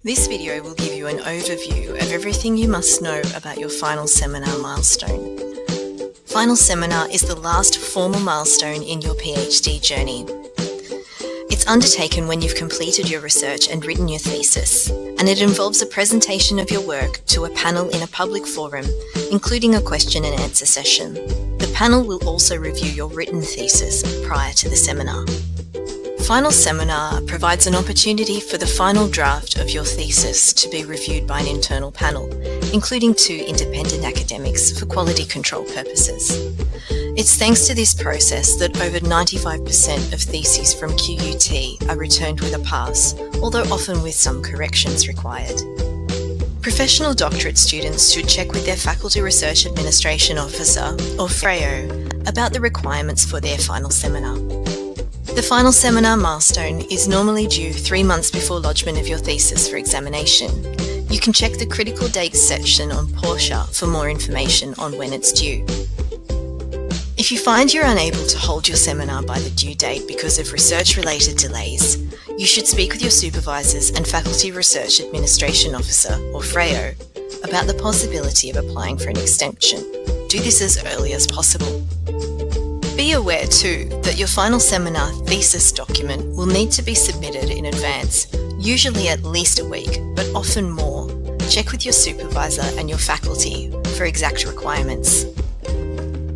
This video will give you an overview of everything you must know about your final seminar milestone. Final seminar is the last formal milestone in your PhD journey. It's undertaken when you've completed your research and written your thesis, and it involves a presentation of your work to a panel in a public forum, including a question and answer session. The panel will also review your written thesis prior to the seminar. Final seminar provides an opportunity for the final draft of your thesis to be reviewed by an internal panel, including 2 independent academics for quality control purposes. It's thanks to this process that over 95% of theses from QUT are returned with a pass, although often with some corrections required. Professional doctorate students should check with their Faculty Research Administration Officer, or FREO, about the requirements for their final seminar. The final seminar milestone is normally due 3 months before lodgement of your thesis for examination. You can check the critical dates section on Portia for more information on when it's due. If you find you're unable to hold your seminar by the due date because of research-related delays, you should speak with your supervisors and Faculty Research Administration Officer, or FREO, about the possibility of applying for an extension. Do this as early as possible. Be aware too that your final seminar thesis document will need to be submitted in advance, usually at least a week, but often more. Check with your supervisor and your faculty for exact requirements.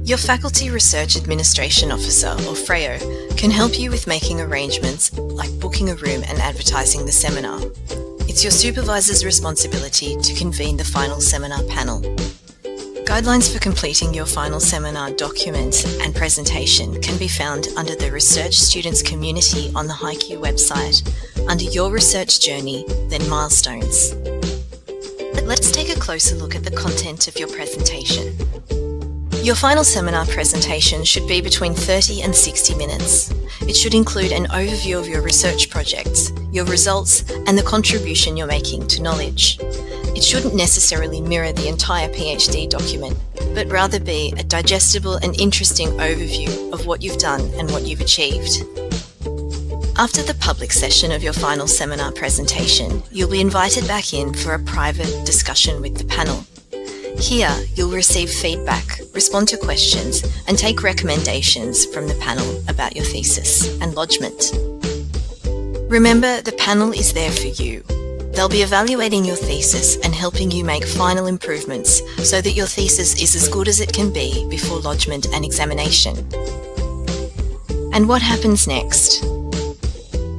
Your Faculty Research Administration Officer, or FREO, can help you with making arrangements like booking a room and advertising the seminar. It's your supervisor's responsibility to convene the final seminar panel. Guidelines for completing your final seminar document and presentation can be found under the Research Students Community on the HiQ website, under Your Research Journey, then Milestones. Let's take a closer look at the content of your presentation. Your final seminar presentation should be between 30 and 60 minutes. It should include an overview of your research projects, your results, and the contribution you're making to knowledge. It shouldn't necessarily mirror the entire PhD document, but rather be a digestible and interesting overview of what you've done and what you've achieved. After the public session of your final seminar presentation, you'll be invited back in for a private discussion with the panel. Here, you'll receive feedback, respond to questions, and take recommendations from the panel about your thesis and lodgement. Remember, the panel is there for you. They'll be evaluating your thesis and helping you make final improvements so that your thesis is as good as it can be before lodgement and examination. And what happens next?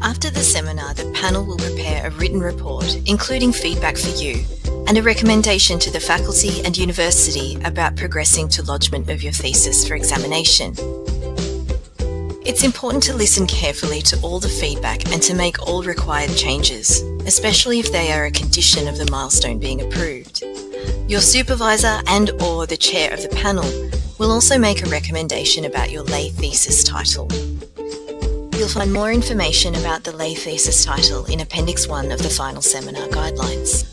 After the seminar, the panel will prepare a written report, including feedback for you, and a recommendation to the faculty and university about progressing to lodgement of your thesis for examination. It's important to listen carefully to all the feedback and to make all required changes, especially if they are a condition of the milestone being approved. Your supervisor and/or the chair of the panel will also make a recommendation about your lay thesis title. You'll find more information about the lay thesis title in Appendix 1 of the Final Seminar Guidelines.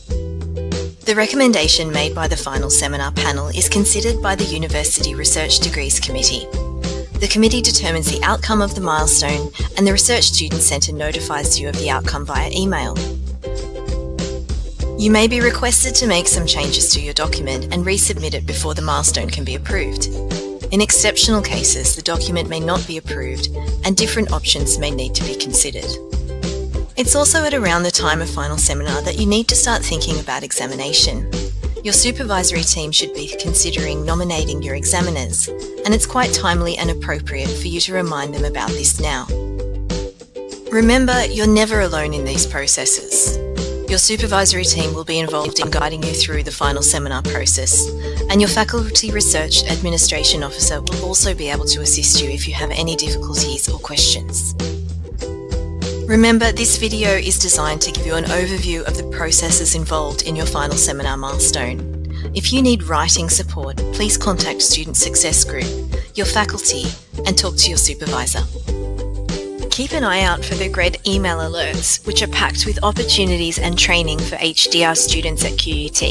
The recommendation made by the final seminar panel is considered by the University Research Degrees Committee. The committee determines the outcome of the milestone, and the Research Student Centre notifies you of the outcome via email. You may be requested to make some changes to your document and resubmit it before the milestone can be approved. In exceptional cases, the document may not be approved, and different options may need to be considered. It's also at around the time of final seminar that you need to start thinking about examination. Your supervisory team should be considering nominating your examiners, and it's quite timely and appropriate for you to remind them about this now. Remember, you're never alone in these processes. Your supervisory team will be involved in guiding you through the final seminar process, and your Faculty Research Administration Officer will also be able to assist you if you have any difficulties or questions. Remember, this video is designed to give you an overview of the processes involved in your final seminar milestone. If you need writing support, please contact Student Success Group, your faculty, and talk to your supervisor. Keep an eye out for the GRED email alerts, which are packed with opportunities and training for HDR students at QUT.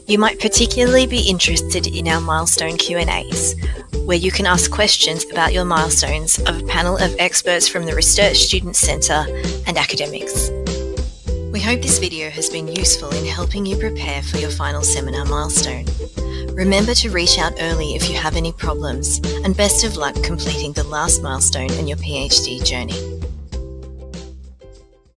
You might particularly be interested in our milestone Q&As, where you can ask questions about your milestones of a panel of experts from the Research Student Centre and academics. We hope this video has been useful in helping you prepare for your final seminar milestone. Remember to reach out early if you have any problems, and best of luck completing the last milestone in your PhD journey.